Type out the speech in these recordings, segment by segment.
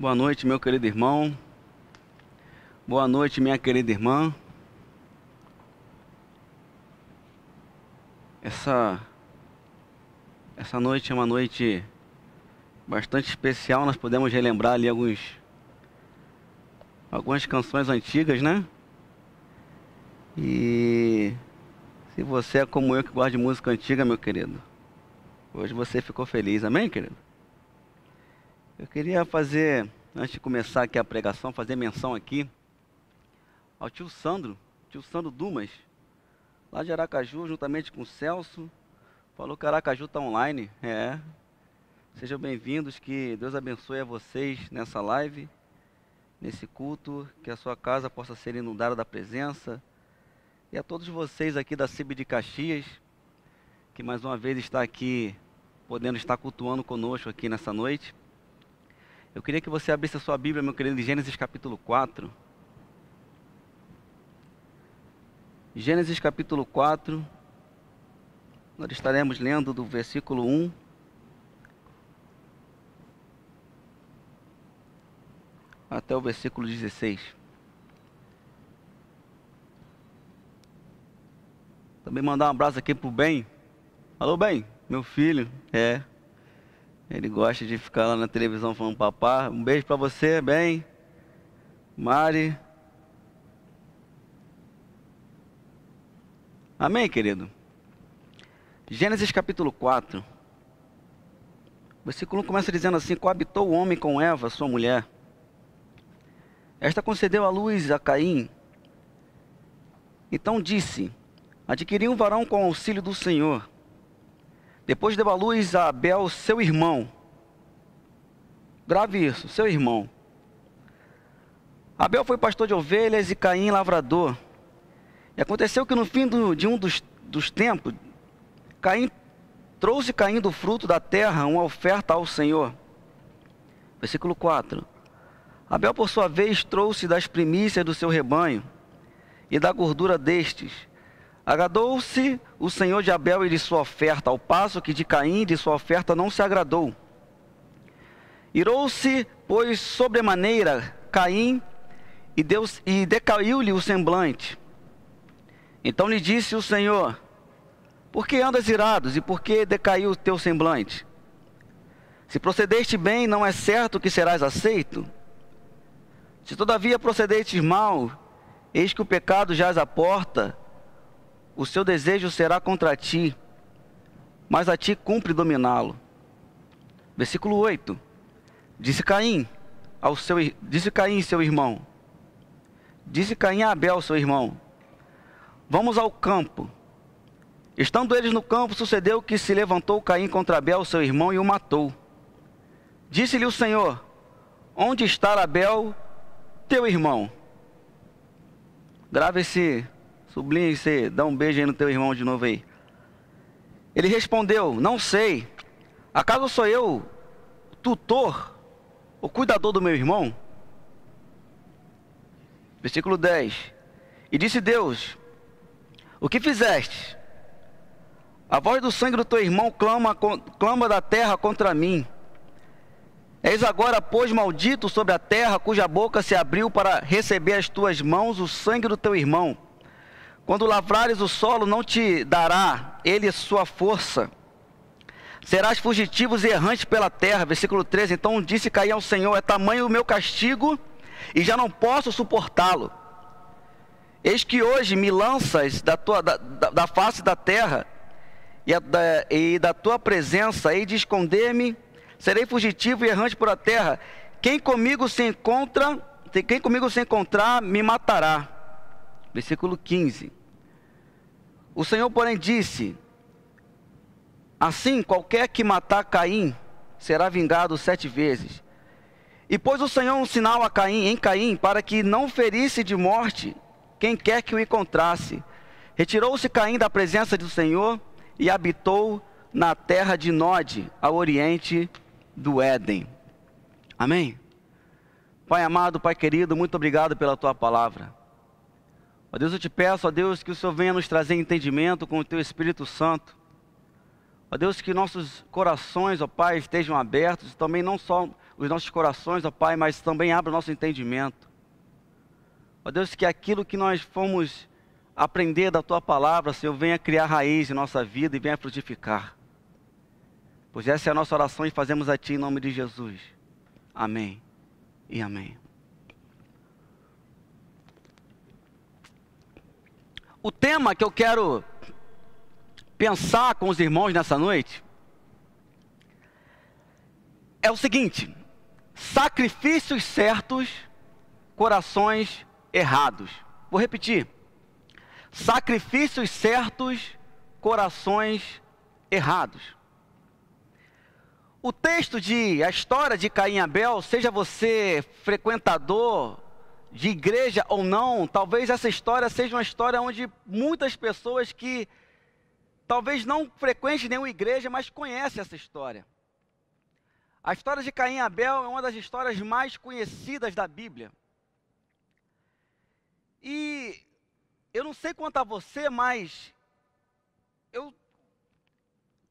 Boa noite, meu querido irmão. Boa noite, minha querida irmã. Essa noite é uma noite bastante especial. Nós podemos relembrar ali algumas canções antigas, né? E se você é como eu que gosta de música antiga, meu querido, hoje você ficou feliz, amém, querido? Eu queria fazer, antes de começar aqui a pregação, fazer menção aqui ao tio Sandro Dumas, lá de Aracaju, juntamente com o Celso. Falou que Aracaju está online. Sejam bem-vindos, que Deus abençoe a vocês nessa live, nesse culto, que a sua casa possa ser inundada da presença. E a todos vocês aqui da CIB de Caxias, que mais uma vez está aqui, podendo estar cultuando conosco aqui nessa noite. Eu queria que você abrisse a sua Bíblia, meu querido, em Gênesis capítulo 4. Gênesis capítulo 4, nós estaremos lendo do versículo 1 até o versículo 16. Também mandar um abraço aqui pro Ben. Alô, Ben, meu filho. Ele gosta de ficar lá na televisão falando papá. Um beijo pra você, Ben. Mari. Amém, querido? Gênesis capítulo 4. O versículo 1 começa dizendo assim: coabitou o homem com Eva, sua mulher. Esta concedeu à luz a Caim. Então disse: adquiri um varão com auxílio do Senhor. Depois deu à luz a Abel, seu irmão. Grave isso, seu irmão. Abel foi pastor de ovelhas e Caim lavrador. E aconteceu que no fim de um dos tempos, trouxe Caim do fruto da terra uma oferta ao Senhor. Versículo 4. Abel, por sua vez, trouxe das primícias do seu rebanho e da gordura destes. Agradou-se o Senhor de Abel e de sua oferta, ao passo que de Caim de sua oferta não se agradou. Irou-se, pois, sobremaneira Caim, e decaiu-lhe o semblante. Então lhe disse o Senhor: por que andas irados e por que decaiu o teu semblante? Se procedeste bem, não é certo que serás aceito? Se todavia procedestes mal, eis que o pecado jaz à porta, o seu desejo será contra ti, mas a ti cumpre dominá-lo. Versículo 8. Disse Caim, seu irmão. Disse Caim a Abel, seu irmão: vamos ao campo. Estando eles no campo, sucedeu que se levantou Caim contra Abel, seu irmão, e o matou. Disse-lhe o Senhor: onde está Abel, teu irmão? Grava sublinha esse, dá um beijo aí no teu irmão de novo aí. Ele respondeu: não sei. Acaso sou eu tutor, o cuidador do meu irmão? Versículo 10. E disse Deus: o que fizeste? A voz do sangue do teu irmão clama da terra contra mim. Eis agora, pois, maldito sobre a terra, cuja boca se abriu para receber as tuas mãos o sangue do teu irmão. Quando lavrares o solo, não te dará ele sua força. Serás fugitivos e errantes pela terra. Versículo 13. Então disse Caim ao Senhor: é tamanho o meu castigo, e já não posso suportá-lo. Eis que hoje me lanças da face da terra, e da tua presença hei de esconder-me. Serei fugitivo e errante por a terra. Quem comigo se encontrar, me matará. Versículo 15. O Senhor, porém, disse: assim, qualquer que matar Caim será vingado 7 vezes. E pôs o Senhor um sinal em Caim, para que não ferisse de morte quem quer que o encontrasse. Retirou-se Caim da presença do Senhor e habitou na terra de Nod, ao oriente do Éden. Amém? Pai amado, Pai querido, muito obrigado pela Tua palavra. Ó Deus, eu te peço, ó Deus, que o Senhor venha nos trazer entendimento com o Teu Espírito Santo. Ó Deus, que nossos corações, ó Pai, estejam abertos, também não só os nossos corações, ó Pai, mas também abra o nosso entendimento. Ó Deus, que aquilo que nós fomos aprender da Tua palavra, Senhor, venha criar raiz em nossa vida e venha frutificar. Pois essa é a nossa oração e fazemos a Ti em nome de Jesus. Amém e amém. O tema que eu quero pensar com os irmãos nessa noite é o seguinte: sacrifícios certos, corações errados. Vou repetir: sacrifícios certos, corações errados. O texto a história de Caim e Abel, seja você frequentador de igreja ou não, talvez essa história seja uma história onde muitas pessoas que talvez não frequentem nenhuma igreja, mas conhecem essa história. A história de Caim e Abel é uma das histórias mais conhecidas da Bíblia. E eu não sei quanto a você, mas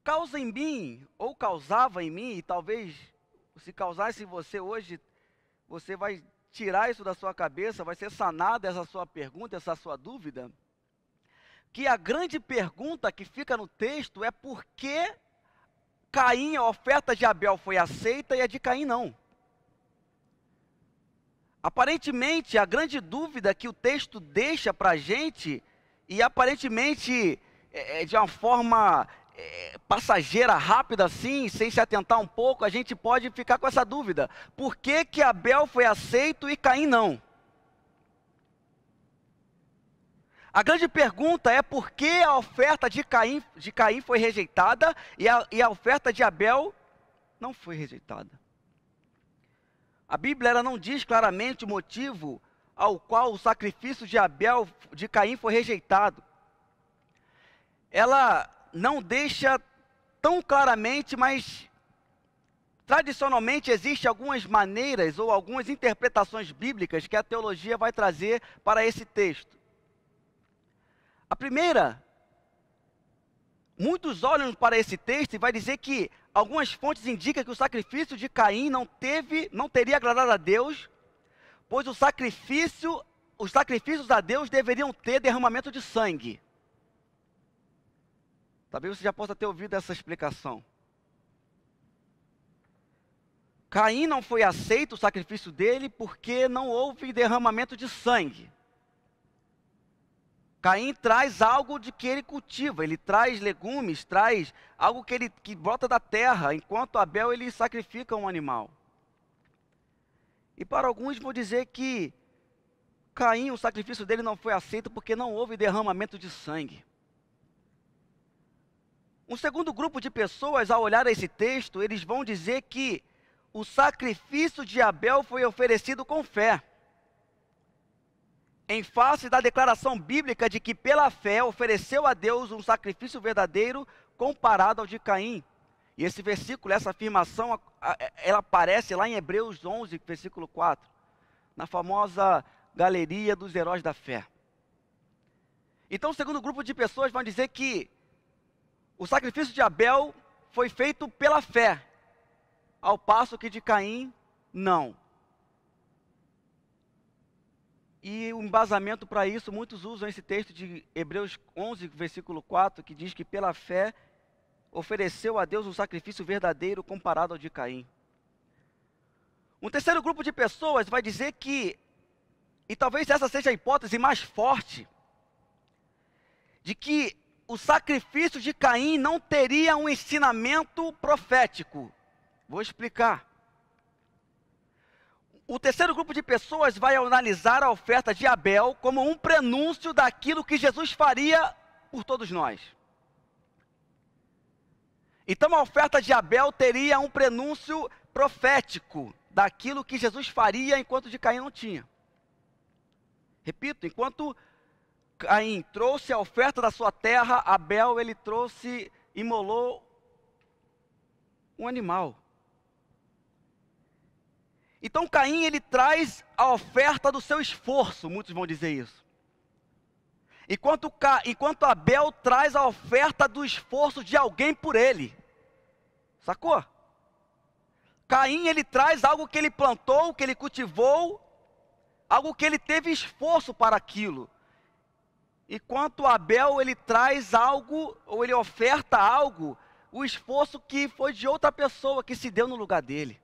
causa em mim, ou causava em mim, e talvez se causasse em você hoje, você vai tirar isso da sua cabeça, vai ser sanada essa sua pergunta, essa sua dúvida, que a grande pergunta que fica no texto é por que Caim, a oferta de Abel foi aceita e a de Caim não. Aparentemente, a grande dúvida que o texto deixa para a gente, e aparentemente de uma forma passageira, rápida assim, sem se atentar um pouco, a gente pode ficar com essa dúvida: por que que Abel foi aceito e Caim não? A grande pergunta é por que a oferta de Caim foi rejeitada e a oferta de Abel não foi rejeitada. A Bíblia ela não diz claramente o motivo ao qual o sacrifício de Caim foi rejeitado. Ela não deixa tão claramente, mas tradicionalmente existem algumas maneiras ou algumas interpretações bíblicas que a teologia vai trazer para esse texto. A primeira, muitos olham para esse texto e vai dizer que algumas fontes indicam que o sacrifício de Caim não teria agradado a Deus, pois os sacrifícios a Deus deveriam ter derramamento de sangue. Talvez você já possa ter ouvido essa explicação. Caim não foi aceito o sacrifício dele porque não houve derramamento de sangue. Caim traz algo de que ele cultiva, ele traz legumes, traz algo que brota da terra, enquanto Abel ele sacrifica um animal. E para alguns vão dizer que Caim, o sacrifício dele não foi aceito porque não houve derramamento de sangue. Um segundo grupo de pessoas, ao olhar esse texto, eles vão dizer que o sacrifício de Abel foi oferecido com fé, em face da declaração bíblica de que pela fé ofereceu a Deus um sacrifício verdadeiro comparado ao de Caim. E esse versículo, essa afirmação, ela aparece lá em Hebreus 11, versículo 4, na famosa galeria dos heróis da fé. Então o segundo grupo de pessoas vão dizer que o sacrifício de Abel foi feito pela fé, ao passo que de Caim, não. E o embasamento para isso, muitos usam esse texto de Hebreus 11, versículo 4, que diz que pela fé ofereceu a Deus um sacrifício verdadeiro comparado ao de Caim. Um terceiro grupo de pessoas vai dizer que, e talvez essa seja a hipótese mais forte, de que o sacrifício de Caim não teria um ensinamento profético. Vou explicar. O terceiro grupo de pessoas vai analisar a oferta de Abel como um prenúncio daquilo que Jesus faria por todos nós. Então a oferta de Abel teria um prenúncio profético daquilo que Jesus faria, enquanto de Caim não tinha. Repito, enquanto Caim trouxe a oferta da sua terra, Abel ele imolou um animal. Então Caim ele traz a oferta do seu esforço, muitos vão dizer isso. enquanto Abel traz a oferta do esforço de alguém por ele. Sacou? Caim, ele traz algo que ele plantou, que ele cultivou, algo que ele teve esforço para aquilo. Enquanto Abel, ele traz algo, ou ele oferta algo, o esforço que foi de outra pessoa, que se deu no lugar dele.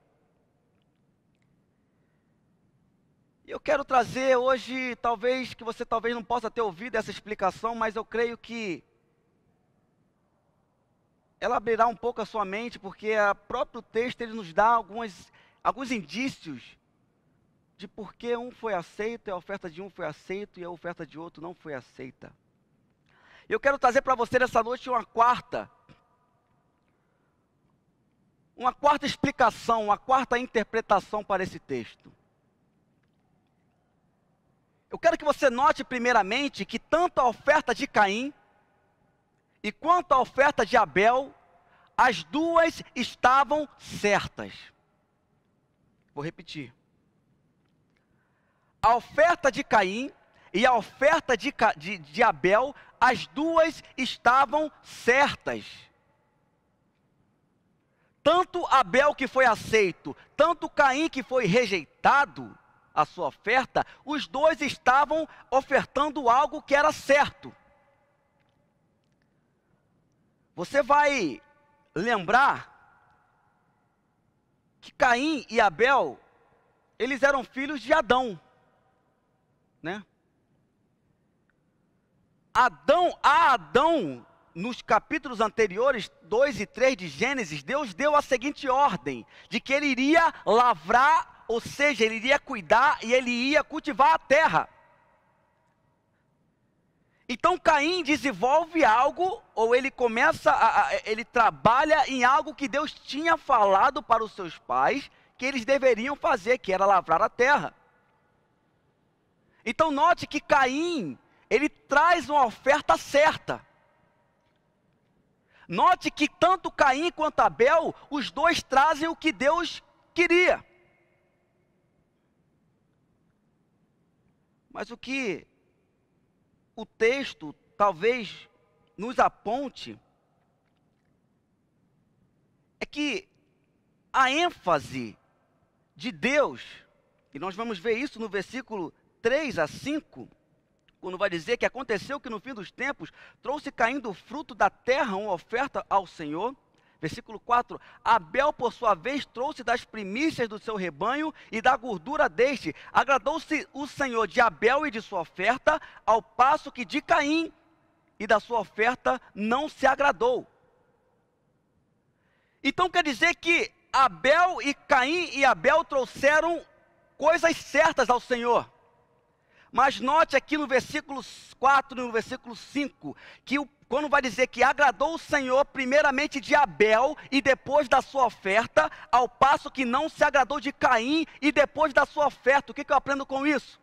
Eu quero trazer hoje, que você talvez não possa ter ouvido essa explicação, mas eu creio que ela abrirá um pouco a sua mente, porque o próprio texto ele nos dá alguns indícios de por que um foi aceito, e a oferta de um foi aceita, e a oferta de outro não foi aceita. Eu quero trazer para você nessa noite uma quarta explicação, uma quarta interpretação para esse texto. Eu quero que você note primeiramente que tanto a oferta de Caim e quanto a oferta de Abel, as duas estavam certas. Vou repetir. A oferta de Caim e a oferta de Abel, as duas estavam certas. Tanto Abel que foi aceito, tanto Caim que foi rejeitado, a sua oferta, os dois estavam ofertando algo que era certo. Você vai lembrar que Caim e Abel, eles eram filhos de Adão, né? Adão, nos capítulos anteriores, 2 e 3 de Gênesis, Deus deu a seguinte ordem, de que ele iria lavrar, ou seja, ele iria cuidar e ele ia cultivar a terra. Então Caim desenvolve algo, ou ele ele trabalha em algo que Deus tinha falado para os seus pais, que eles deveriam fazer, que era lavrar a terra. Então note que Caim, ele traz uma oferta certa. Note que tanto Caim quanto Abel, os dois trazem o que Deus queria. Mas o que o texto talvez nos aponte é que a ênfase de Deus, e nós vamos ver isso no versículo 3 a 5, quando vai dizer que aconteceu que no fim dos tempos trouxe Caim do fruto da terra uma oferta ao Senhor. Versículo 4, Abel por sua vez trouxe das primícias do seu rebanho e da gordura deste. Agradou-se o Senhor de Abel e de sua oferta, ao passo que de Caim e da sua oferta não se agradou. Então quer dizer que Caim e Abel trouxeram coisas certas ao Senhor. Mas note aqui no versículo 4 e no versículo 5, que quando vai dizer que agradou o Senhor primeiramente de Abel e depois da sua oferta, ao passo que não se agradou de Caim e depois da sua oferta. O que eu aprendo com isso?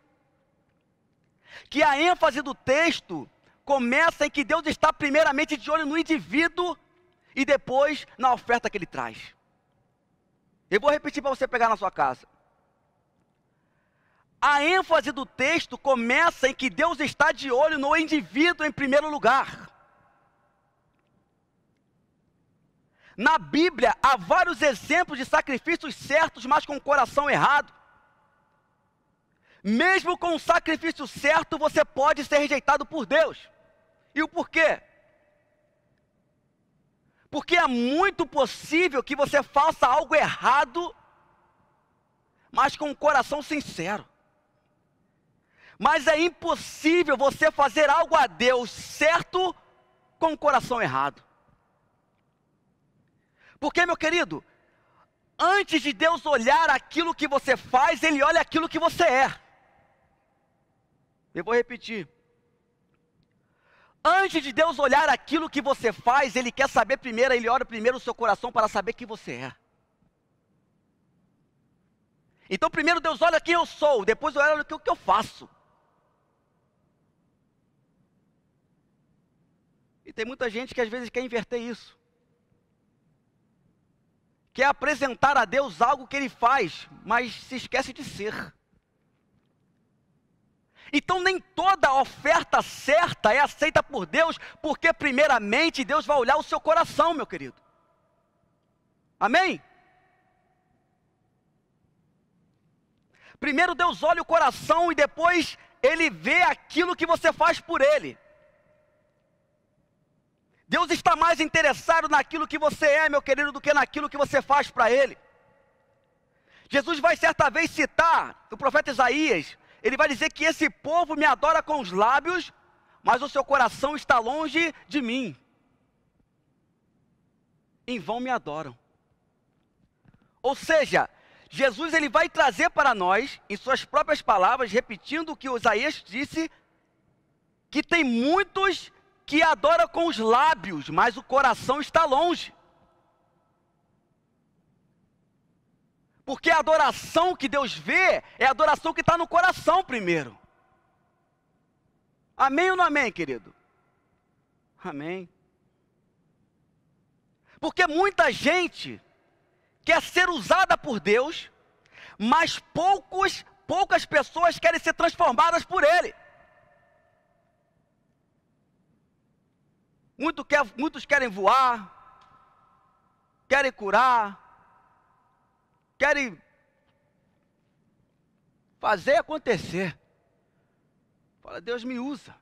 Que a ênfase do texto começa em que Deus está primeiramente de olho no indivíduo e depois na oferta que ele traz. Eu vou repetir para você pegar na sua casa. A ênfase do texto começa em que Deus está de olho no indivíduo em primeiro lugar. Na Bíblia, há vários exemplos de sacrifícios certos, mas com o coração errado. Mesmo com o sacrifício certo, você pode ser rejeitado por Deus. E o porquê? Porque é muito possível que você faça algo errado, mas com o coração sincero. Mas é impossível você fazer algo a Deus certo com o coração errado. Porque, meu querido, antes de Deus olhar aquilo que você faz, Ele olha aquilo que você é. Eu vou repetir. Antes de Deus olhar aquilo que você faz, Ele quer saber primeiro, Ele olha primeiro o seu coração para saber quem você é. Então primeiro Deus olha quem eu sou, depois olha o que eu faço. E tem muita gente que às vezes quer inverter isso. Quer apresentar a Deus algo que Ele faz, mas se esquece de ser. Então nem toda oferta certa é aceita por Deus, porque primeiramente Deus vai olhar o seu coração, meu querido. Amém? Primeiro Deus olha o coração e depois Ele vê aquilo que você faz por Ele. Deus está mais interessado naquilo que você é, meu querido, do que naquilo que você faz para Ele. Jesus vai certa vez citar o profeta Isaías. Ele vai dizer que esse povo me adora com os lábios, mas o seu coração está longe de mim. Em vão me adoram. Ou seja, Jesus ele vai trazer para nós, em suas próprias palavras, repetindo o que Isaías disse, que tem muitos que adoram com os lábios, mas o coração está longe. Porque a adoração que Deus vê é a adoração que está no coração primeiro. Amém ou não amém, querido? Amém. Porque muita gente quer ser usada por Deus, mas poucas pessoas querem ser transformadas por Ele. Muitos querem voar, querem curar, querem fazer acontecer. Fala, Deus me usa.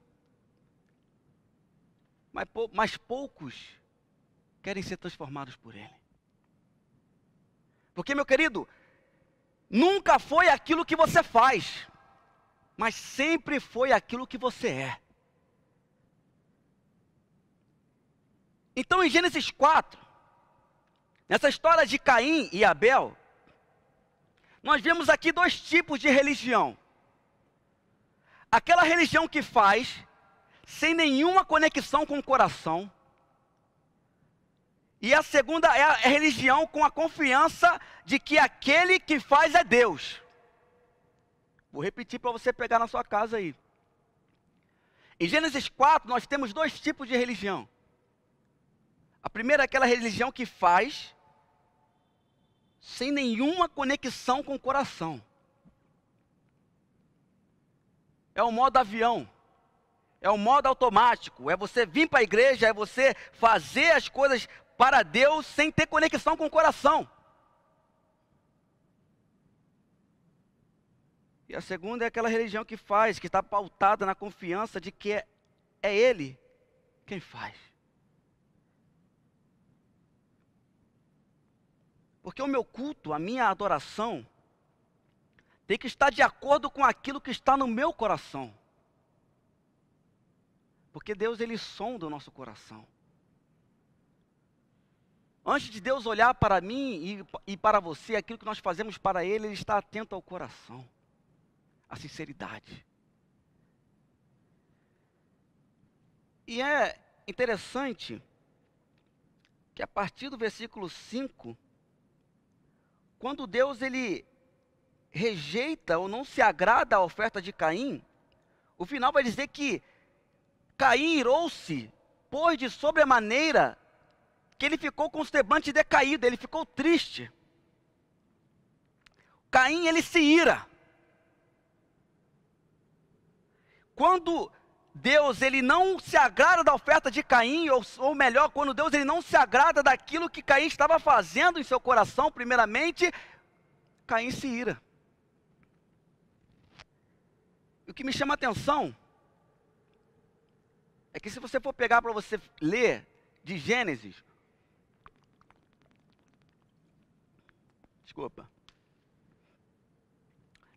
Mas poucos querem ser transformados por Ele. Porque, meu querido, nunca foi aquilo que você faz, mas sempre foi aquilo que você é. Então, em Gênesis 4, nessa história de Caim e Abel, nós vemos aqui dois tipos de religião. Aquela religião que faz sem nenhuma conexão com o coração. E a segunda é a religião com a confiança de que aquele que faz é Deus. Vou repetir para você pegar na sua casa aí. Em Gênesis 4, nós temos dois tipos de religião. A primeira é aquela religião que faz sem nenhuma conexão com o coração. É o modo avião. É o modo automático. É você vir para a igreja, é você fazer as coisas para Deus sem ter conexão com o coração. E a segunda é aquela religião que faz, que está pautada na confiança de que é Ele quem faz. Porque o meu culto, a minha adoração, tem que estar de acordo com aquilo que está no meu coração. Porque Deus, Ele sonda o nosso coração. Antes de Deus olhar para mim e para você, aquilo que nós fazemos para Ele, Ele está atento ao coração, à sinceridade. E é interessante que a partir do versículo 5, quando Deus ele rejeita ou não se agrada à oferta de Caim, o final vai dizer que Caim irou-se, pois de sobremaneira que ele ficou com o semblante decaído, ele ficou triste. Caim ele se ira. Quando Deus ele não se agrada da oferta de Caim, ou melhor, quando Deus ele não se agrada daquilo que Caim estava fazendo em seu coração, primeiramente, Caim se ira. O que me chama a atenção é que se você for pegar para você ler de Gênesis,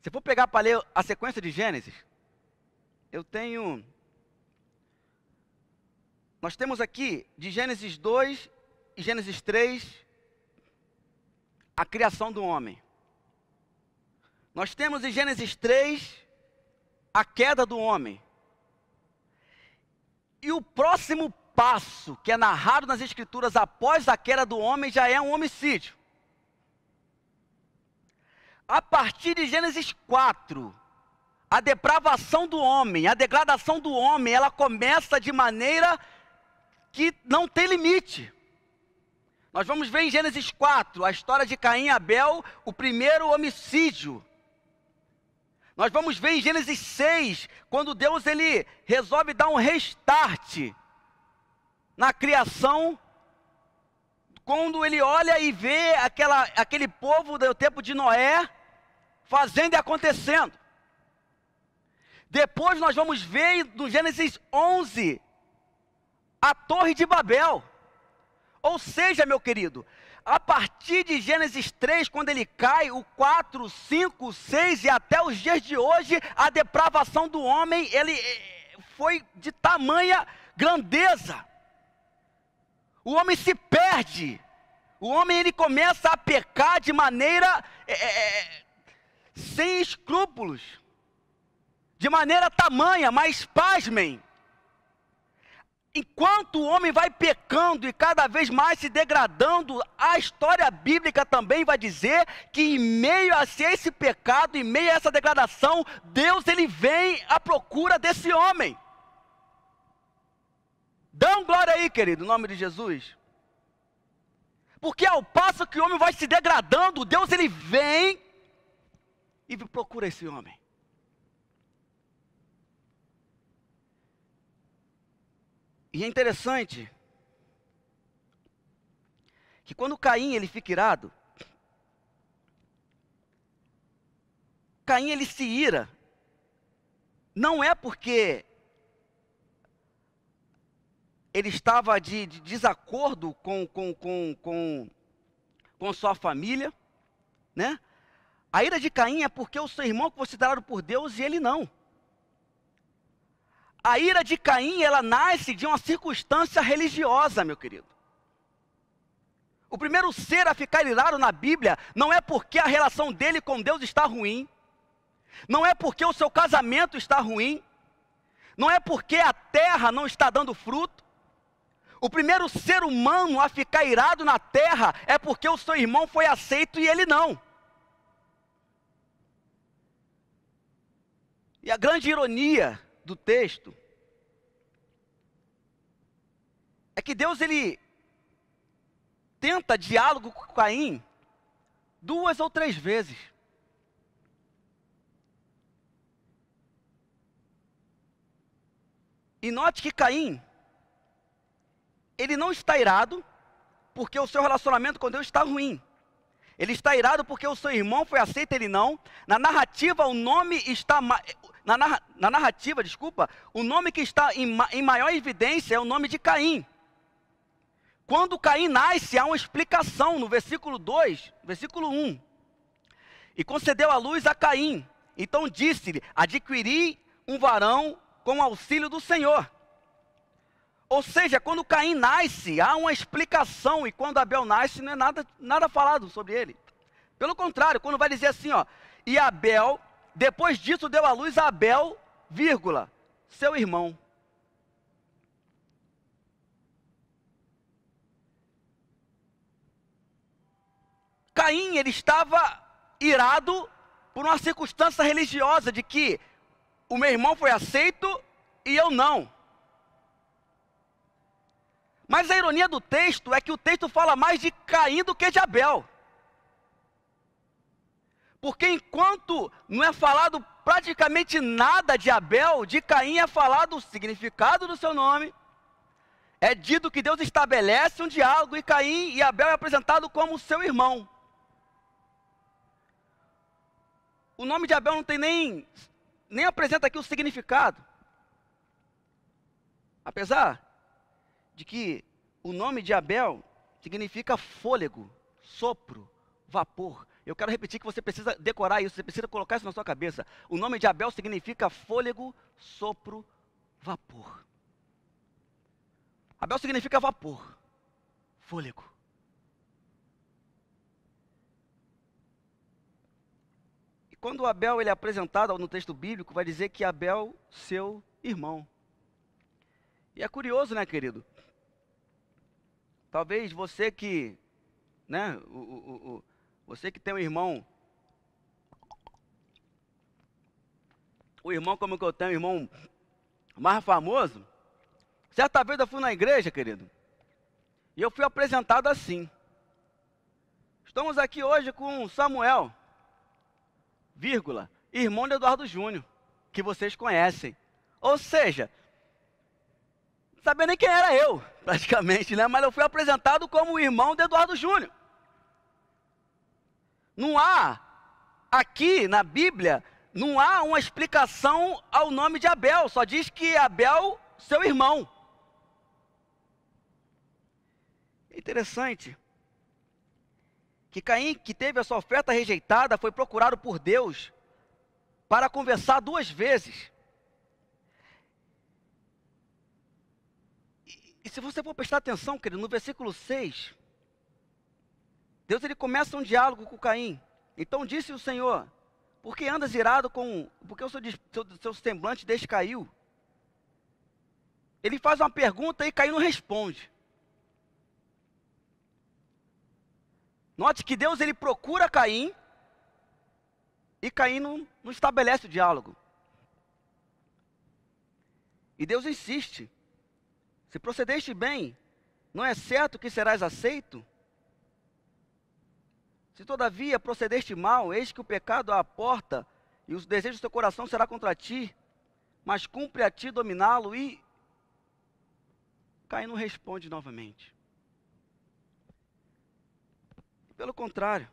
se for pegar para ler a sequência de Gênesis, nós temos aqui, de Gênesis 2 e Gênesis 3, a criação do homem. Nós temos em Gênesis 3, a queda do homem. E o próximo passo, que é narrado nas Escrituras após a queda do homem, já é um homicídio. A partir de Gênesis 4, a depravação do homem, a degradação do homem, ela começa de maneira que não tem limite. Nós vamos ver em Gênesis 4, a história de Caim e Abel, o primeiro homicídio. Nós vamos ver em Gênesis 6, quando Deus ele resolve dar um restart na criação, quando ele olha e vê aquele povo do tempo de Noé fazendo e acontecendo. Depois nós vamos ver no Gênesis 11 a Torre de Babel. Ou seja, meu querido, a partir de Gênesis 3, quando ele cai, o 4, 5, 6 e até os dias de hoje, a depravação do homem, ele foi de tamanha grandeza. O homem se perde. O homem ele começa a pecar de maneira sem escrúpulos. De maneira tamanha, mas pasmem. Enquanto o homem vai pecando e cada vez mais se degradando, a história bíblica também vai dizer que em meio a esse pecado, em meio a essa degradação, Deus ele vem à procura desse homem. Dão glória aí, querido, em nome de Jesus. Porque ao passo que o homem vai se degradando, Deus ele vem e procura esse homem. E é interessante que quando Caim ele fica irado, Caim ele se ira, não é porque ele estava de desacordo com sua família, né? A ira de Caim é porque o seu irmão foi considerado por Deus e ele não. A ira de Caim, ela nasce de uma circunstância religiosa, meu querido. O primeiro ser a ficar irado na Bíblia não é porque a relação dele com Deus está ruim, não é porque o seu casamento está ruim, não é porque a terra não está dando fruto. O primeiro ser humano a ficar irado na terra é porque o seu irmão foi aceito e ele não. E a grande ironia do texto é que Deus ele tenta diálogo com Caim 2 ou 3 vezes. E note que Caim ele não está irado porque o seu relacionamento com Deus está ruim. Ele está irado porque o seu irmão foi aceito, ele não. Na narrativa, o nome está... Na narrativa, o nome que está em maior evidência é o nome de Caim. Quando Caim nasce, há uma explicação no versículo 2, versículo 1. E concedeu a luz a Caim. Então disse-lhe, adquiri um varão com o auxílio do Senhor. Ou seja, quando Caim nasce, há uma explicação, e quando Abel nasce, não é nada falado sobre ele. Pelo contrário, quando vai dizer assim, ó, e Abel, depois disso deu à luz a Abel, vírgula, seu irmão. Caim, ele estava irado por uma circunstância religiosa, de que o meu irmão foi aceito e eu não. Mas a ironia do texto é que o texto fala mais de Caim do que de Abel. Porque enquanto não é falado praticamente nada de Abel, de Caim é falado o significado do seu nome. É dito que Deus estabelece um diálogo e Caim e Abel é apresentado como seu irmão. O nome de Abel não tem nem apresenta aqui o significado. Apesar de que o nome de Abel significa fôlego, sopro, vapor. Eu quero repetir que você precisa decorar isso, você precisa colocar isso na sua cabeça. O nome de Abel significa fôlego, sopro, vapor. Abel significa vapor, fôlego. E quando Abel ele é apresentado no texto bíblico, vai dizer que Abel, seu irmão. E é curioso, né, querido? Talvez você que, né, você que tem um irmão, o irmão como que eu tenho, o irmão mais famoso, certa vez eu fui na igreja, querido, e eu fui apresentado assim. Estamos aqui hoje com Samuel, vírgula, irmão de Eduardo Júnior, que vocês conhecem. Ou seja, não sabia nem quem era eu, praticamente, né? Mas eu fui apresentado como o irmão de Eduardo Júnior. Não há, aqui na Bíblia, não há uma explicação ao nome de Abel, só diz que Abel, seu irmão. Interessante que Caim, que teve a sua oferta rejeitada, foi procurado por Deus para conversar 2 vezes. E se você for prestar atenção, querido, no versículo 6, Deus ele começa um diálogo com Caim. Então disse o Senhor: por que andas irado porque o seu semblante descaiu? Ele faz uma pergunta e Caim não responde. Note que Deus ele procura Caim e Caim não estabelece o diálogo. E Deus insiste: se procedeste bem, não é certo que serás aceito? Se todavia procedeste mal, eis que o pecado à porta, e os desejos do teu coração será contra ti, mas cumpre a ti dominá-lo. E Caim não responde novamente. Pelo contrário,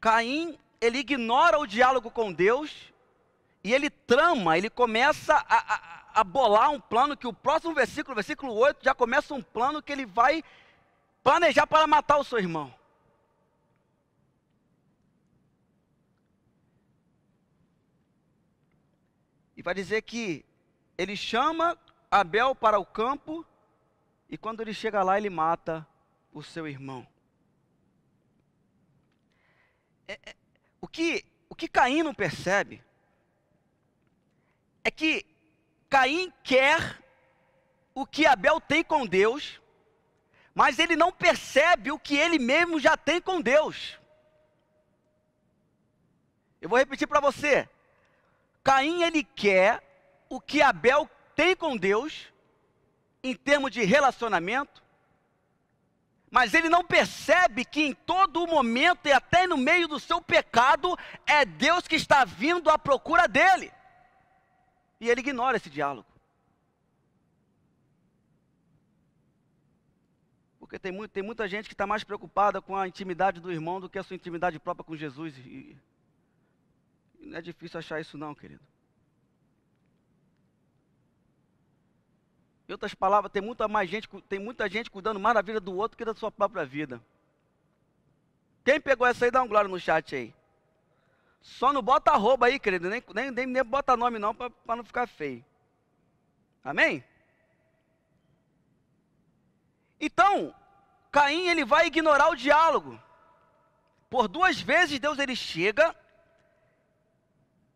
Caim, ele ignora o diálogo com Deus, e ele começa a bolar um plano, que o próximo versículo 8, já começa um plano que ele vai planejar para matar o seu irmão. E vai dizer que ele chama Abel para o campo, e quando ele chega lá, ele mata o seu irmão. O que Caim não percebe é que Caim quer o que Abel tem com Deus, mas ele não percebe o que ele mesmo já tem com Deus. Eu vou repetir para você. Caim ele quer o que Abel tem com Deus, em termos de relacionamento, mas ele não percebe que em todo momento e até no meio do seu pecado, é Deus que está vindo à procura dele. E ele ignora esse diálogo. Porque tem muita gente que está mais preocupada com a intimidade do irmão do que a sua intimidade própria com Jesus. E não é difícil achar isso não, querido. Em outras palavras, tem muita gente cuidando mais da vida do outro que da sua própria vida. Quem pegou essa aí, dá um glória no chat aí. Só não bota arroba aí, querido, nem bota nome não, para não ficar feio. Amém? Então, Caim ele vai ignorar o diálogo. Por 2 vezes Deus ele chega,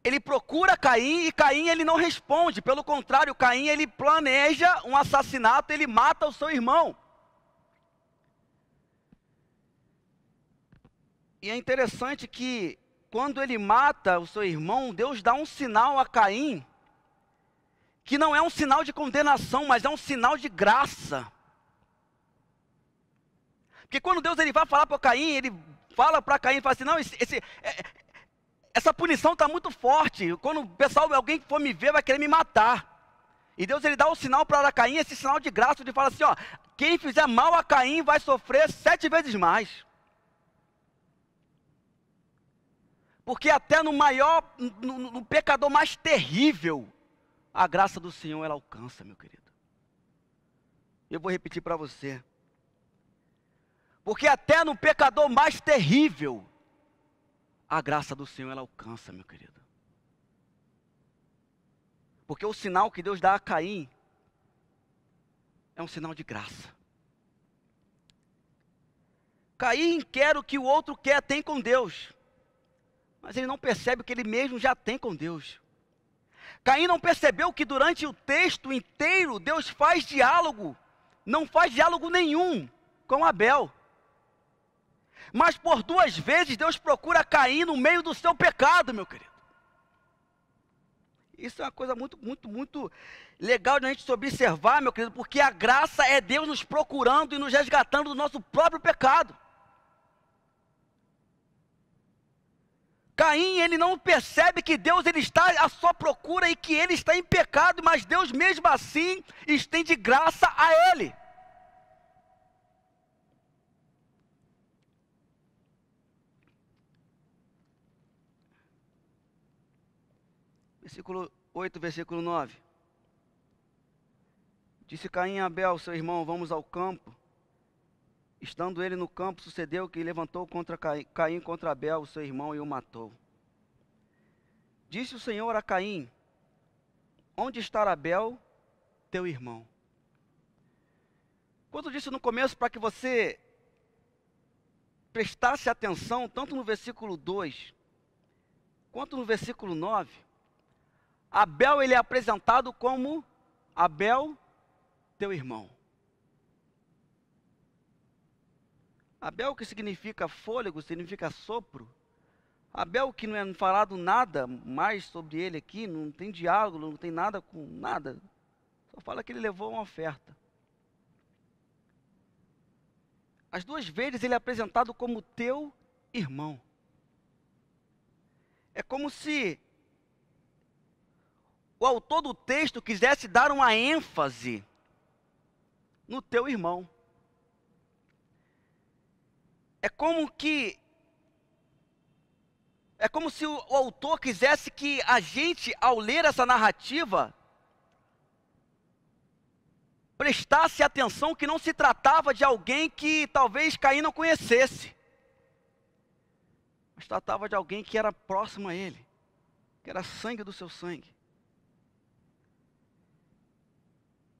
ele procura Caim e Caim ele não responde. Pelo contrário, Caim ele planeja um assassinato, ele mata o seu irmão. E é interessante que quando ele mata o seu irmão, Deus dá um sinal a Caim, que não é um sinal de condenação, mas é um sinal de graça. Porque quando Deus ele vai falar para Caim, ele fala para Caim, fala assim, não, essa punição está muito forte, quando o pessoal, alguém que for me ver, vai querer me matar. E Deus ele dá um sinal para Caim, esse sinal de graça, ele fala assim, ó, quem fizer mal a Caim vai sofrer 7 vezes mais. Porque até no pecador mais terrível, a graça do Senhor ela alcança, meu querido. Eu vou repetir para você. Porque até no pecador mais terrível, a graça do Senhor ela alcança, meu querido. Porque o sinal que Deus dá a Caim é um sinal de graça. Caim quer o que o outro tem com Deus, mas ele não percebe o que ele mesmo já tem com Deus. Caim não percebeu que durante o texto inteiro Deus faz diálogo, não faz diálogo nenhum com Abel. Mas por 2 vezes Deus procura Caim no meio do seu pecado, meu querido. Isso é uma coisa muito legal de a gente se observar, meu querido, porque a graça é Deus nos procurando e nos resgatando do nosso próprio pecado. Caim, ele não percebe que Deus ele está à sua procura e que ele está em pecado, mas Deus mesmo assim estende graça a ele. Versículo 8, versículo 9. Disse Caim a Abel, seu irmão, vamos ao campo. Estando ele no campo, sucedeu que levantou contra Caim contra Abel, seu irmão, e o matou. Disse o Senhor a Caim, onde está Abel, teu irmão? Quando eu disse no começo para que você prestasse atenção, tanto no versículo 2, quanto no versículo 9, Abel ele é apresentado como Abel, teu irmão. Abel, que significa fôlego, significa sopro. Abel, que não é falado nada mais sobre ele aqui, não tem diálogo, não tem nada com nada. Só fala que ele levou uma oferta. As duas vezes ele é apresentado como teu irmão. É como se o autor do texto quisesse dar uma ênfase no teu irmão. É como se o autor quisesse que a gente, ao ler essa narrativa, prestasse atenção que não se tratava de alguém que talvez Caim não conhecesse, mas tratava de alguém que era próximo a ele, que era sangue do seu sangue.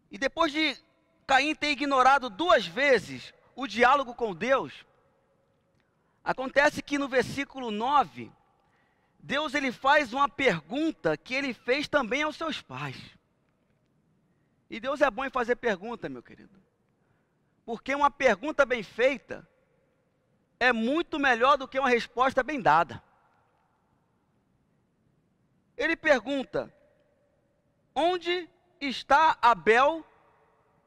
E depois de Caim ter ignorado duas vezes o diálogo com Deus, acontece que no versículo 9, Deus ele faz uma pergunta que ele fez também aos seus pais. E Deus é bom em fazer pergunta, meu querido. Porque uma pergunta bem feita é muito melhor do que uma resposta bem dada. Ele pergunta, onde está Abel?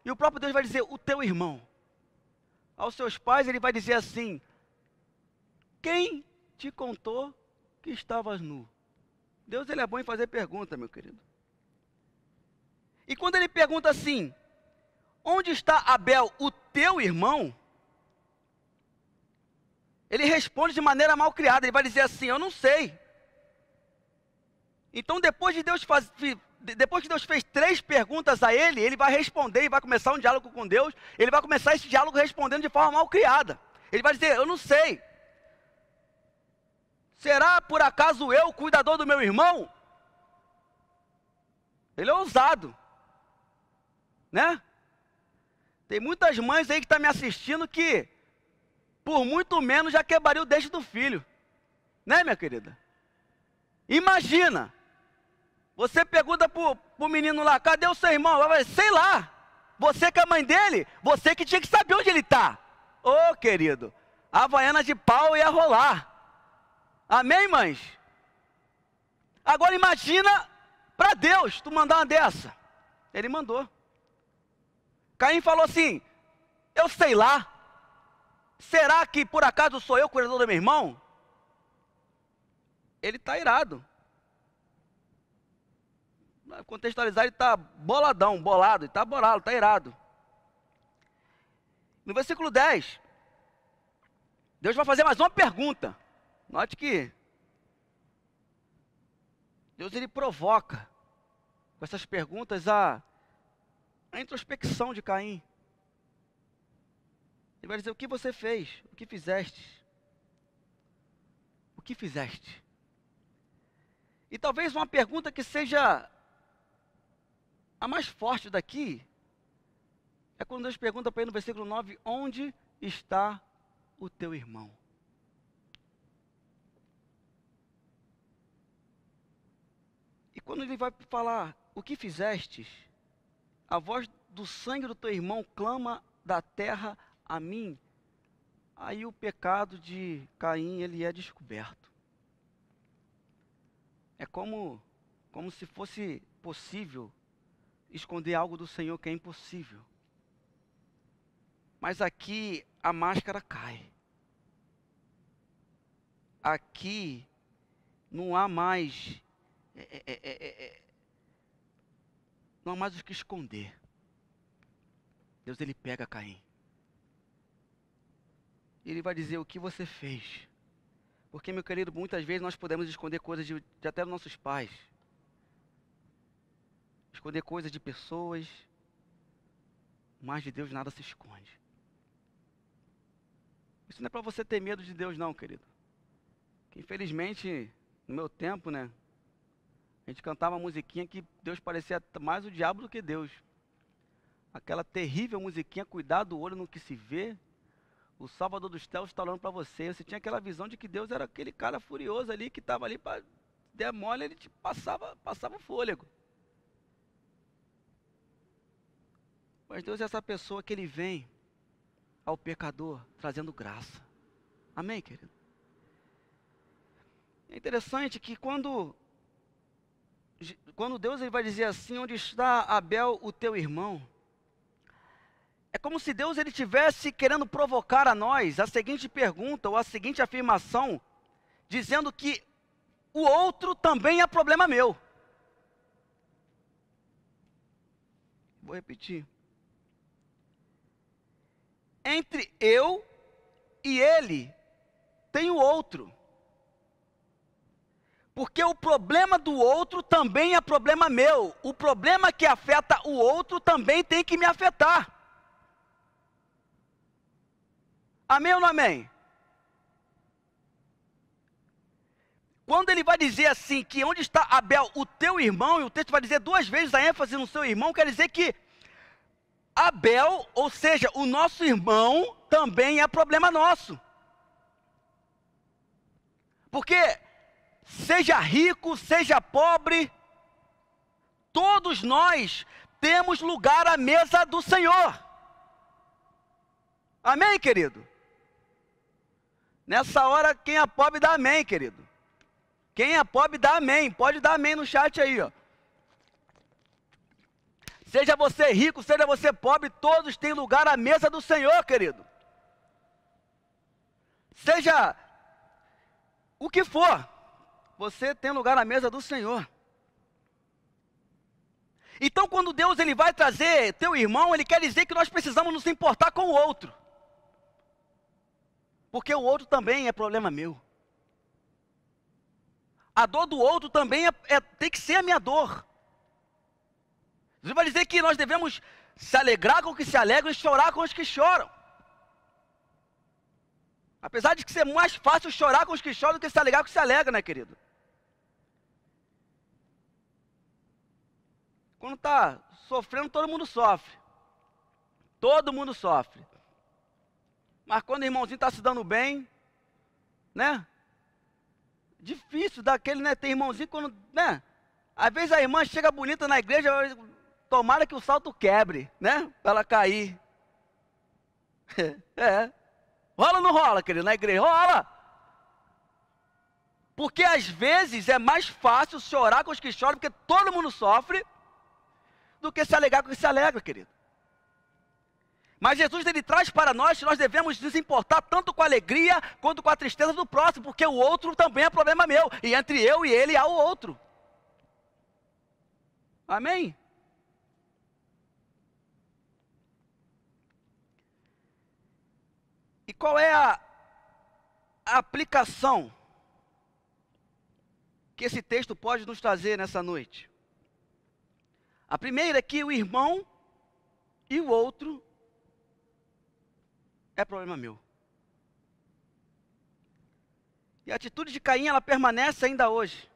E o próprio Deus vai dizer, o teu irmão. Aos seus pais ele vai dizer assim, quem te contou que estavas nu? Deus ele é bom em fazer pergunta, meu querido. E quando ele pergunta assim, onde está Abel, o teu irmão? Ele responde de maneira mal criada, ele vai dizer assim, eu não sei. Então depois que Deus fez 3 perguntas a ele, ele vai responder e vai começar um diálogo com Deus, ele vai começar esse diálogo respondendo de forma mal criada. Ele vai dizer, eu não sei. Será por acaso eu, cuidador do meu irmão? Ele é ousado, né? Tem muitas mães aí que estão me assistindo que, por muito menos, já quebraria o dente do filho. Né, minha querida? Imagina, você pergunta pro menino lá, cadê o seu irmão? Vai dizer, sei lá, você que é a mãe dele, você que tinha que saber onde ele está. Ô, querido, a havaiana de pau ia rolar. Amém, mães? Agora imagina para Deus tu mandar uma dessa. Ele mandou. Caim falou assim, eu sei lá, será que por acaso sou eu o cuidador do meu irmão? Ele está irado. Para contextualizar, ele está boladão, bolado, ele está bolado, está irado. No versículo 10, Deus vai fazer mais uma pergunta. Note que Deus ele provoca com essas perguntas a introspecção de Caim. Ele vai dizer, o que você fez? O que fizeste? O que fizeste? E talvez uma pergunta que seja a mais forte daqui, é quando Deus pergunta para ele no versículo 9, onde está o teu irmão? E quando ele vai falar, o que fizestes? A voz do sangue do teu irmão clama da terra a mim. Aí o pecado de Caim, ele é descoberto. É como se fosse possível esconder algo do Senhor que é impossível. Mas aqui a máscara cai. Aqui não há mais, não há mais o que esconder. Deus, ele pega Caim. Ele vai dizer o que você fez. Porque, meu querido, muitas vezes nós podemos esconder coisas de até dos nossos pais. Esconder coisas de pessoas. Mas de Deus nada se esconde. Isso não é para você ter medo de Deus não, querido. Que, infelizmente, no meu tempo, né? A gente cantava uma musiquinha que Deus parecia mais o diabo do que Deus. Aquela terrível musiquinha, cuidado do olho no que se vê. O Salvador dos céus está olhando para você. Você tinha aquela visão de que Deus era aquele cara furioso ali, que estava ali para der mole, ele te passava o fôlego. Mas Deus é essa pessoa que ele vem ao pecador trazendo graça. Amém, querido? É interessante que quando Deus ele vai dizer assim, onde está Abel, o teu irmão? É como se Deus ele tivesse querendo provocar a nós a seguinte pergunta ou a seguinte afirmação, dizendo que o outro também é problema meu. Vou repetir. Entre eu e ele tem o outro. Porque o problema do outro também é problema meu. O problema que afeta o outro também tem que me afetar. Amém ou não amém? Quando ele vai dizer assim, que onde está Abel, o teu irmão, e o texto vai dizer duas vezes a ênfase no seu irmão, quer dizer que Abel, ou seja, o nosso irmão, também é problema nosso. Porque, seja rico, seja pobre, todos nós temos lugar à mesa do Senhor. Amém, querido? Nessa hora, quem é pobre dá amém, querido. Quem é pobre dá amém. Pode dar amém no chat aí, ó. Seja você rico, seja você pobre, todos têm lugar à mesa do Senhor, querido. Seja o que for, você tem lugar à mesa do Senhor. Então, quando Deus ele vai trazer teu irmão, ele quer dizer que nós precisamos nos importar com o outro. Porque o outro também é problema meu. A dor do outro também tem que ser a minha dor. Jesus vai dizer que nós devemos se alegrar com os que se alegram e chorar com os que choram. Apesar de que ser mais fácil chorar com os que choram do que se alegrar com os que se alegram, né, querido? Quando está sofrendo, todo mundo sofre. Todo mundo sofre. Mas quando o irmãozinho está se dando bem, né? Difícil daquele, né? Tem irmãozinho quando, né? Às vezes a irmã chega bonita na igreja, tomara que o salto quebre, né? Para ela cair. Rola ou não rola, querido, na igreja? Rola! Porque às vezes é mais fácil chorar com os que choram, porque todo mundo sofre, do que se alegrar com os que se alegram, querido. Mas Jesus ele traz para nós que nós devemos nos importar tanto com a alegria quanto com a tristeza do próximo, porque o outro também é problema meu, e entre eu e ele há o outro. Amém? E qual é a aplicação que esse texto pode nos trazer nessa noite? A primeira é que o irmão e o outro é problema meu. E a atitude de Caim, ela permanece ainda hoje.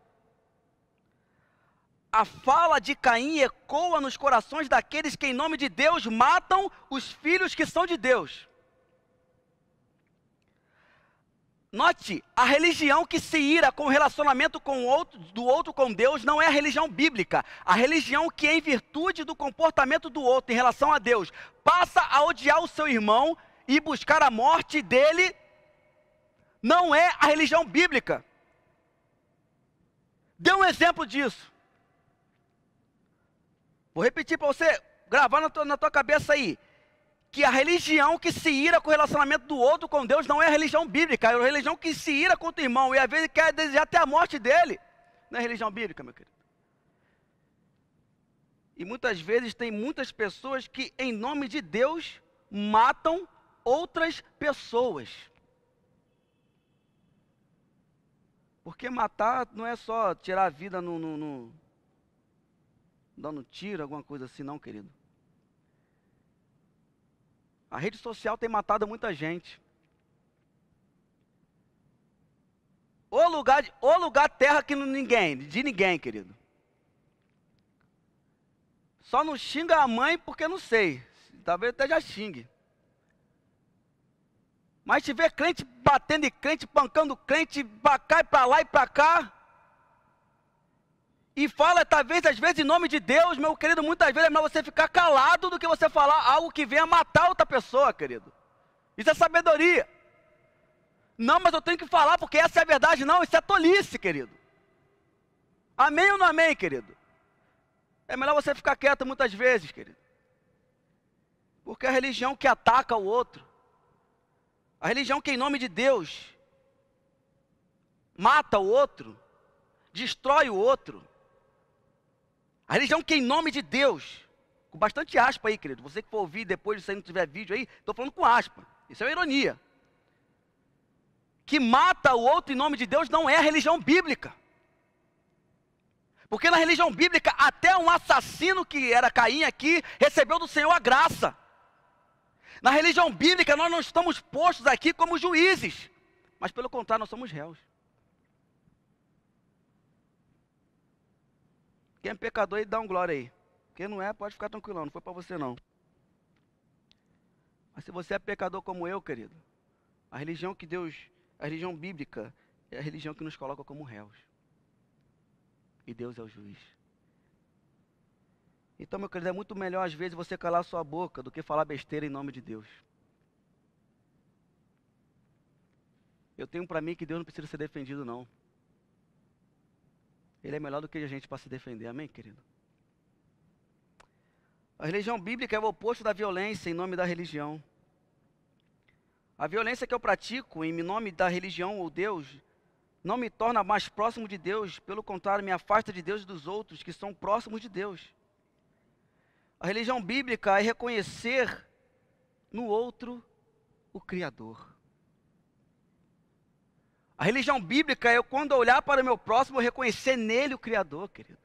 A fala de Caim ecoa nos corações daqueles que em nome de Deus matam os filhos que são de Deus. Note, a religião que se ira com o relacionamento do outro com Deus não é a religião bíblica. A religião que, em virtude do comportamento do outro em relação a Deus, passa a odiar o seu irmão e buscar a morte dele, não é a religião bíblica. Dê um exemplo disso. Vou repetir para você, gravar na tua cabeça aí. que a religião que se ira com o relacionamento do outro com Deus não é a religião bíblica, é a religião que se ira contra o irmão e às vezes quer desejar até a morte dele. Não é religião bíblica, meu querido. E muitas vezes tem muitas pessoas que, em nome de Deus, matam outras pessoas. Porque matar não é só tirar a vida dando tiro, alguma coisa assim, não, querido. A rede social tem matado muita gente. O lugar terra que de ninguém, querido. Só não xinga a mãe porque não sei. Talvez até já xingue. Mas se vê crente batendo em crente, pancando crente, pra cá e pra lá e pra cá. E fala, talvez, às vezes, em nome de Deus, meu querido, muitas vezes é melhor você ficar calado do que você falar algo que venha matar outra pessoa, querido. Isso é sabedoria. Não, mas eu tenho que falar porque essa é a verdade. Não, isso é tolice, querido. Amém ou não amém, querido? É melhor você ficar quieto muitas vezes, querido. Porque a religião que ataca o outro, a religião que em nome de Deus mata o outro, destrói o outro, a religião que em nome de Deus, com bastante aspa aí, querido, você que for ouvir depois, se não tiver vídeo aí, estou falando com aspa, isso é uma ironia, que mata o outro em nome de Deus não é a religião bíblica. Porque na religião bíblica, até um assassino que era Caim aqui, recebeu do Senhor a graça. Na religião bíblica, nós não estamos postos aqui como juízes, mas pelo contrário, nós somos réus. Quem é pecador, ele dá um glória aí. Quem não é, pode ficar tranquilão, não foi para você não. Mas se você é pecador como eu, querido, a religião bíblica, é a religião que nos coloca como réus. E Deus é o juiz. Então, meu querido, é muito melhor às vezes você calar sua boca do que falar besteira em nome de Deus. Eu tenho para mim que Deus não precisa ser defendido, não. Ele é melhor do que a gente para se defender, amém, querido? A religião bíblica é o oposto da violência em nome da religião. A violência que eu pratico em nome da religião ou Deus não me torna mais próximo de Deus, pelo contrário, me afasta de Deus e dos outros que são próximos de Deus. A religião bíblica é reconhecer no outro o Criador. A religião bíblica é quando eu olhar para o meu próximo, eu reconhecer nele o Criador, querido.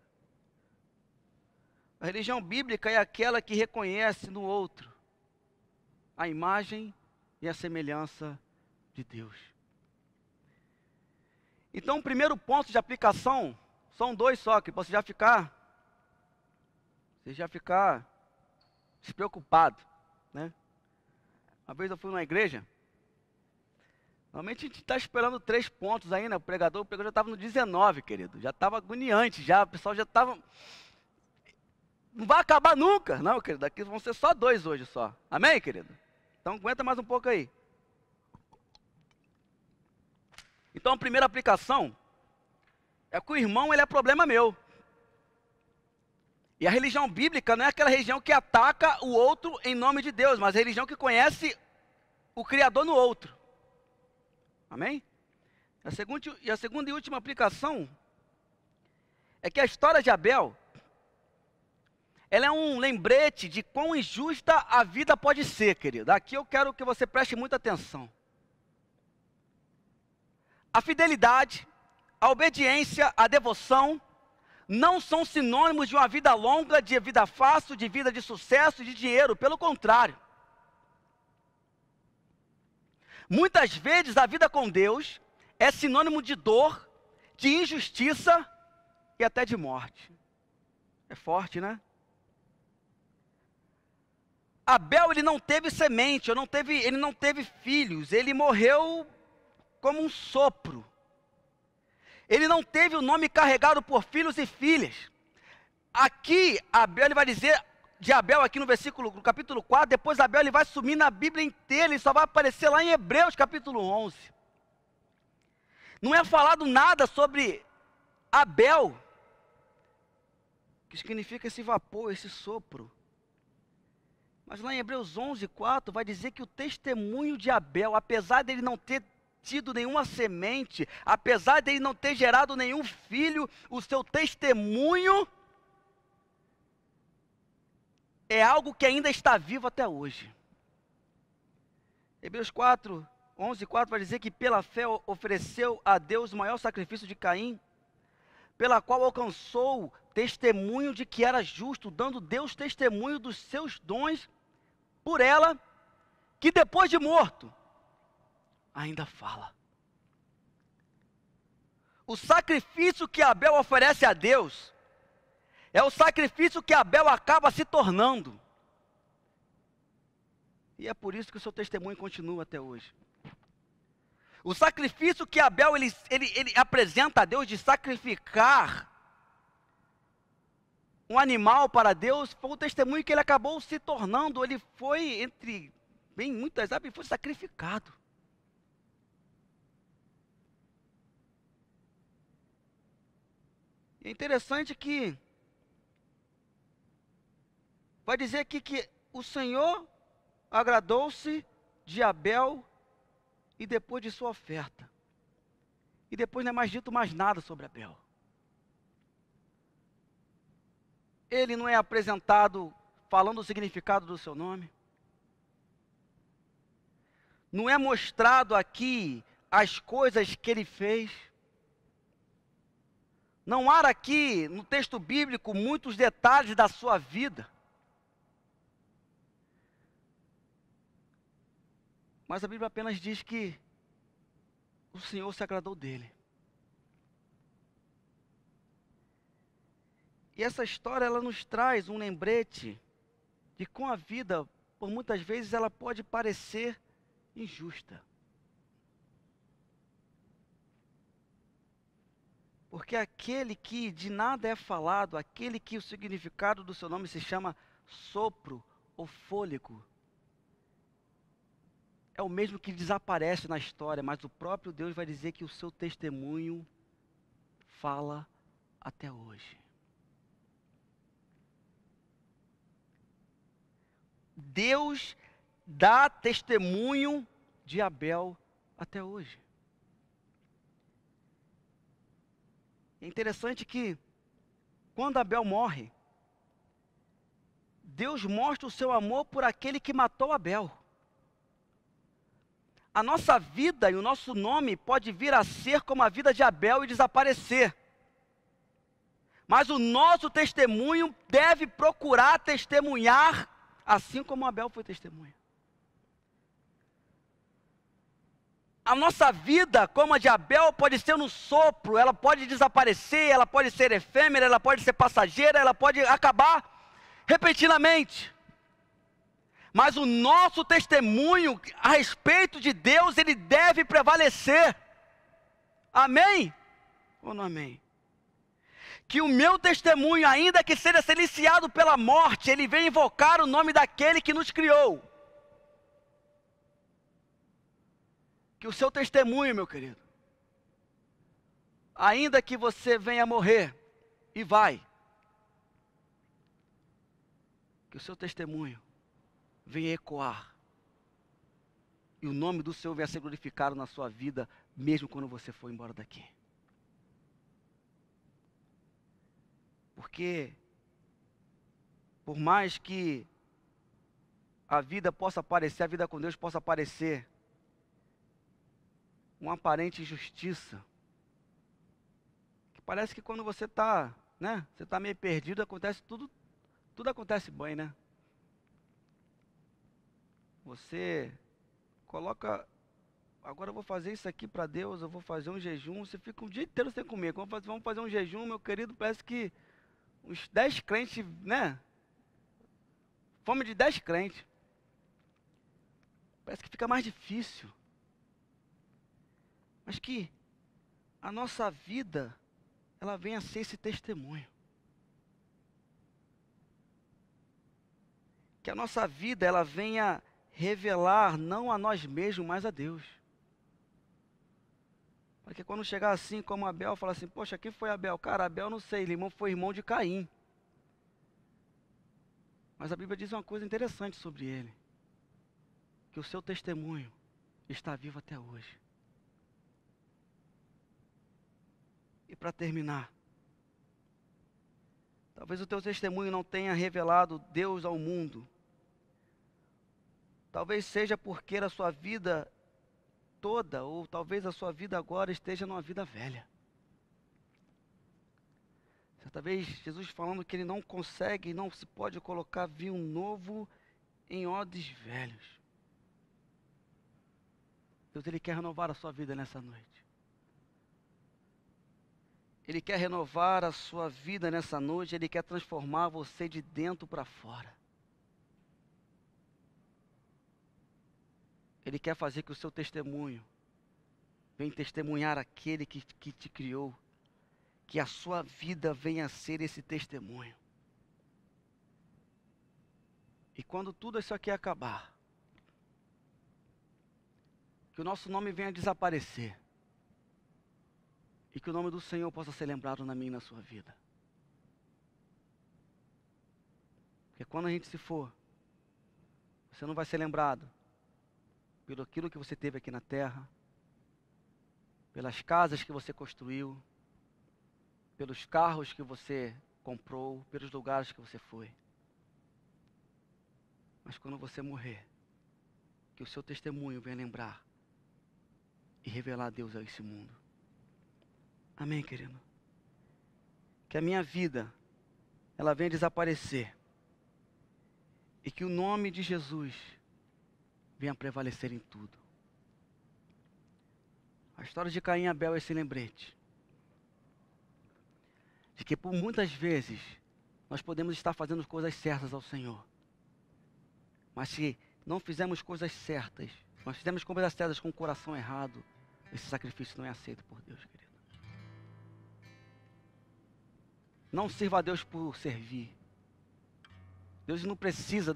A religião bíblica é aquela que reconhece no outro a imagem e a semelhança de Deus. Então, o primeiro ponto de aplicação, são dois só, que você já ficar despreocupado, né? Uma vez eu fui numa igreja, normalmente a gente está esperando 3 pontos ainda, o pregador já estava no 19, querido, já estava agoniante, o pessoal já estava, não vai acabar nunca, não, querido, daqui vão ser só 2 hoje só, amém, querido? Então aguenta mais um pouco aí. Então a primeira aplicação é que o irmão, ele é problema meu. E a religião bíblica não é aquela religião que ataca o outro em nome de Deus, mas a religião que conhece o Criador no outro. Amém? A segunda e última aplicação é que a história de Abel, ela é um lembrete de quão injusta a vida pode ser, querido. Aqui eu quero que você preste muita atenção. A fidelidade, a obediência, a devoção não são sinônimos de uma vida longa, de vida fácil, de vida de sucesso e de dinheiro. Pelo contrário. Muitas vezes a vida com Deus é sinônimo de dor, de injustiça e até de morte. É forte, né? Abel, ele não teve semente, ele não teve filhos, ele morreu como um sopro. Ele não teve o nome carregado por filhos e filhas. Aqui, Abel, ele vai dizer de Abel aqui no capítulo 4, depois Abel ele vai sumir na Bíblia inteira, ele só vai aparecer lá em Hebreus capítulo 11. Não é falado nada sobre Abel, que significa esse vapor, esse sopro. Mas lá em Hebreus 11:4 vai dizer que o testemunho de Abel, apesar dele não ter tido nenhuma semente, apesar dele não ter gerado nenhum filho, o seu testemunho é algo que ainda está vivo até hoje. Hebreus 11:4 vai dizer que pela fé ofereceu a Deus o maior sacrifício de Caim, pela qual alcançou testemunho de que era justo, dando Deus testemunho dos seus dons por ela, que depois de morto, ainda fala. O sacrifício que Abel oferece a Deus, é o sacrifício que Abel acaba se tornando. E é por isso que o seu testemunho continua até hoje. O sacrifício que Abel ele apresenta a Deus de sacrificar um animal para Deus, foi o testemunho que ele acabou se tornando. Ele foi, entre bem muitas aspas, ele foi sacrificado. É interessante que vai dizer aqui que o Senhor agradou-se de Abel e depois de sua oferta. E depois não é mais dito mais nada sobre Abel. Ele não é apresentado falando o significado do seu nome. Não é mostrado aqui as coisas que ele fez. Não há aqui no texto bíblico muitos detalhes da sua vida. Mas a Bíblia apenas diz que o Senhor se agradou dele. E essa história, ela nos traz um lembrete de como a vida, por muitas vezes, ela pode parecer injusta. Porque aquele que de nada é falado, aquele que o significado do seu nome se chama sopro ou fôlego, é o mesmo que desaparece na história, mas o próprio Deus vai dizer que o seu testemunho fala até hoje. Deus dá testemunho de Abel até hoje. É interessante que, quando Abel morre, Deus mostra o seu amor por aquele que matou Abel. A nossa vida e o nosso nome pode vir a ser como a vida de Abel e desaparecer. Mas o nosso testemunho deve procurar testemunhar, assim como Abel foi testemunha. A nossa vida, como a de Abel, pode ser no sopro, ela pode desaparecer, ela pode ser efêmera, ela pode ser passageira, ela pode acabar repentinamente. Mas o nosso testemunho a respeito de Deus, ele deve prevalecer. Amém? Ou não amém? Que o meu testemunho, ainda que seja silenciado pela morte, ele venha invocar o nome daquele que nos criou. Que o seu testemunho, meu querido, ainda que você venha morrer, e vai, que o seu testemunho venha ecoar, e o nome do Senhor venha ser glorificado na sua vida, mesmo quando você for embora daqui. Porque, por mais que a vida possa parecer, a vida com Deus possa parecer uma aparente injustiça, que parece que quando você está, né, você está meio perdido, acontece tudo acontece bem, né? Você coloca, agora eu vou fazer isso aqui para Deus, eu vou fazer um jejum, você fica um dia inteiro sem comer. Vamos fazer um jejum, meu querido, parece que uns 10 crentes, né? Fome de 10 crentes. Parece que fica mais difícil. Mas que a nossa vida, ela venha a ser esse testemunho. Que a nossa vida, ela venha revelar não a nós mesmos, mas a Deus. Porque quando chegar assim como Abel, fala assim, poxa, quem foi Abel? Cara, Abel não sei, ele foi irmão de Caim. Mas a Bíblia diz uma coisa interessante sobre ele. Que o seu testemunho está vivo até hoje. E para terminar, talvez o teu testemunho não tenha revelado Deus ao mundo. Talvez seja porque a sua vida toda, ou talvez a sua vida agora esteja numa vida velha. Certa vez, Jesus falando que ele não consegue e não se pode colocar vinho novo em odres velhos. Deus, ele quer renovar a sua vida nessa noite. Ele quer renovar a sua vida nessa noite, ele quer transformar você de dentro para fora. Ele quer fazer que o seu testemunho venha testemunhar aquele que te criou. Que a sua vida venha a ser esse testemunho. E quando tudo isso aqui acabar, que o nosso nome venha a desaparecer. E que o nome do Senhor possa ser lembrado na minha e na sua vida. Porque quando a gente se for, você não vai ser lembrado pelo aquilo que você teve aqui na terra, pelas casas que você construiu, pelos carros que você comprou, pelos lugares que você foi. Mas quando você morrer, que o seu testemunho venha lembrar e revelar a Deus a esse mundo. Amém, querido? Que a minha vida, ela venha desaparecer. E que o nome de Jesus venha prevalecer em tudo. A história de Caim e Abel é esse lembrete. De que por muitas vezes nós podemos estar fazendo coisas certas ao Senhor. Mas se não fizermos coisas certas, nós fizemos coisas certas com o coração errado, esse sacrifício não é aceito por Deus, querido. Não sirva a Deus por servir. Deus não precisa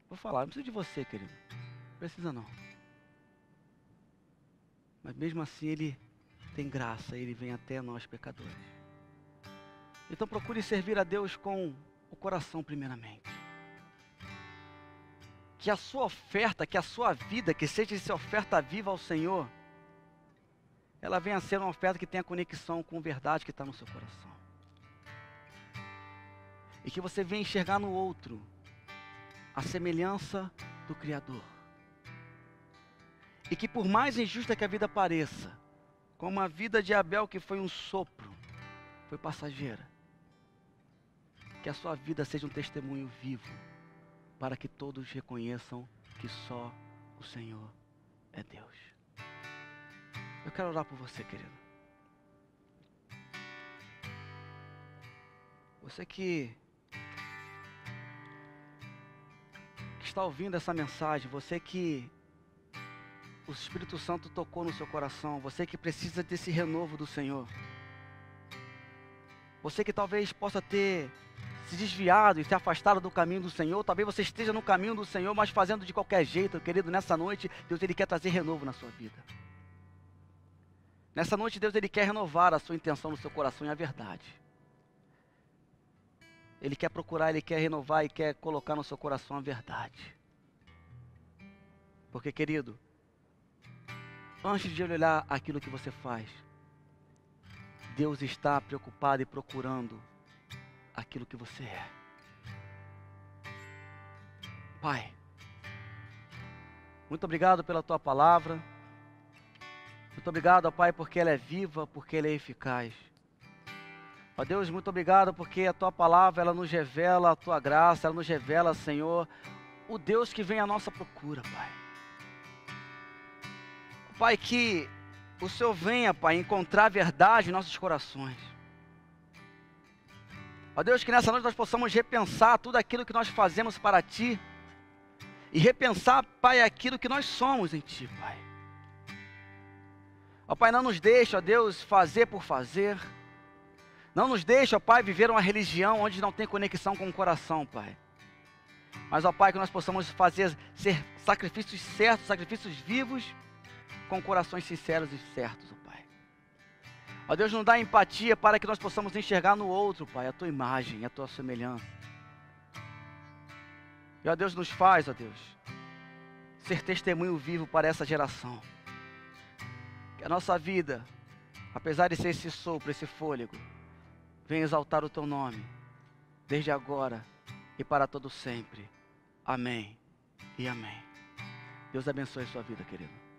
Vou falar, não precisa de você, querido. Não precisa não. Mas mesmo assim Ele tem graça, Ele vem até nós pecadores. Então procure servir a Deus com o coração primeiramente. Que a sua oferta, que a sua vida, que seja essa oferta viva ao Senhor, ela venha a ser uma oferta que tenha conexão com a verdade que está no seu coração. E que você venha enxergar no outro a semelhança do Criador. E que por mais injusta que a vida pareça, como a vida de Abel que foi um sopro, foi passageira, que a sua vida seja um testemunho vivo, para que todos reconheçam que só o Senhor é Deus. Eu quero orar por você, querido. Você que está ouvindo essa mensagem, você que o Espírito Santo tocou no seu coração, você que precisa desse renovo do Senhor, você que talvez possa ter se desviado e se afastado do caminho do Senhor, talvez você esteja no caminho do Senhor, mas fazendo de qualquer jeito, querido, nessa noite, Deus Ele quer trazer renovo na sua vida. Nessa noite, Deus Ele quer renovar a sua intenção no seu coração e a verdade. Ele quer procurar, Ele quer renovar e quer colocar no seu coração a verdade. Porque, querido, antes de olhar aquilo que você faz, Deus está preocupado e procurando aquilo que você é. Pai, muito obrigado pela Tua palavra. Muito obrigado, ó Pai, porque ela é viva, porque ela é eficaz. Ó Deus, muito obrigado porque a Tua palavra, ela nos revela a Tua graça, ela nos revela, Senhor, o Deus que vem à nossa procura, Pai. Pai, que o Senhor venha, Pai, encontrar verdade em nossos corações. Ó Deus, que nessa noite nós possamos repensar tudo aquilo que nós fazemos para Ti e repensar, Pai, aquilo que nós somos em Ti, Pai. Ó Pai, não nos deixe, ó Deus, fazer por fazer. Não nos deixe, ó Pai, viver uma religião onde não tem conexão com o coração, Pai. Mas, ó Pai, que nós possamos ser sacrifícios certos, sacrifícios vivos, com corações sinceros e certos, ó Pai. Ó Deus, nos dá empatia para que nós possamos enxergar no outro, Pai, a Tua imagem, a Tua semelhança. E ó Deus, nos faz, ó Deus, ser testemunho vivo para essa geração. Que a nossa vida, apesar de ser esse sopro, esse fôlego, venha exaltar o Teu nome, desde agora e para todo sempre. Amém e amém. Deus abençoe a sua vida, querido.